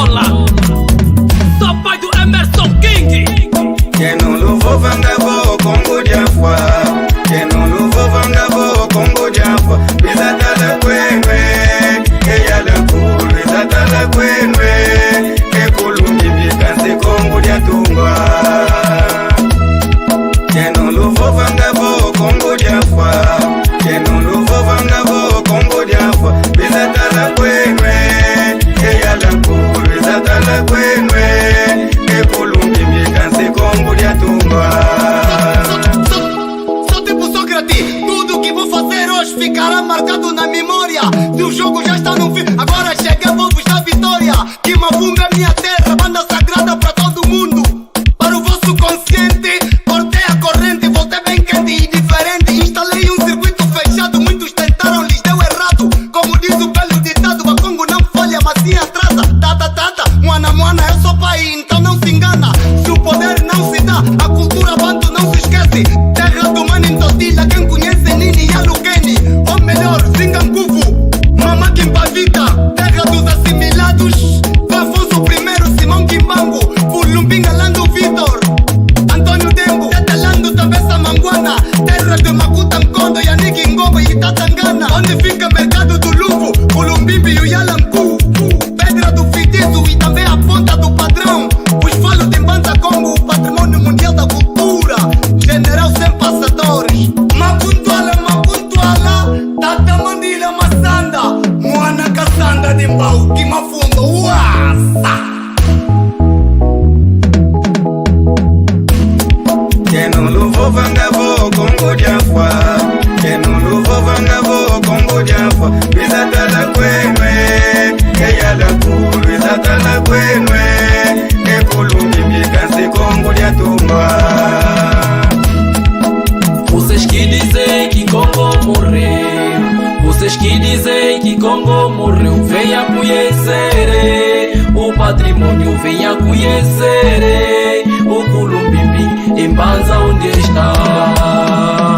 Angola. Sou pai do Emerson King. Que no luvo vangavo Congo diafwa. Que no luvo vangavo Congo diafwa. Bizatala kwenwe. Eyala kuru bizatala kwenwe. Ekulungi bikansi Congo diatungwa. Que no luvo vangavo Congo diafwa. Que no luvo vangavo Congo diafwa. Bizatala kwenwe. Eyala kuru bizatala kwenwe. Ekulungi bikansi Congo diatungwa. Sou tipo Sócrates, tudo que vou fazer hoje ficará marcado na memória. Se o jogo já está no fim, agora chega, vou buscar vitória. Kimavunga é minha terra, banda sagrada pra todo mundo. Para o vosso consciente, cortei a corrente, voltei bem quente e diferente. Instalei um circuito fechado, muitos tentaram, lhes deu errado. Como diz o belo ditado, a Congo não falha, mas sim atrasa. Tata, moana, eu sou pai, então não se engana. Se o poder não se dá, a cultura banto não se esquece. Terra do Mano Totila, quem conhece Nini e Alukeni. Ou melhor, Zinganguvu, Mama Kimpavita. Terra dos assimilados, Afonso I, Simão Kimbangu. Fulumbinga Lando Vitor, Antônio Dembo. Tetelando também Samanguana. Terra de Makuta Nkondo, Yannick Ngobo e Tatangana. Onde fica mercado do Luvo, Culumbimbi e o Yalanku. Pedra do Fitizo e também a ponta do padrão. Os falos de Mbanza Congo, o patrimônio mundial da cultura. General sem passadores. Mapuntuala, Tata Mandila Massanda. Moana Cassanda de Mbau, Kimafundo, uasa. Que no luvo vangavo Congo diafwa. Que no luvo vangavo Congo diafwa. Bizatala kwenwe. Eyala kuru bizatala kwenwe. Ekulungi bikansi Congo diatungwa. Vocês que dizem que Congo morreu, vocês que dizem que Congo morreu, venha conhecer o patrimônio, venha conhecer o Culumbimbi em Mbanza onde está.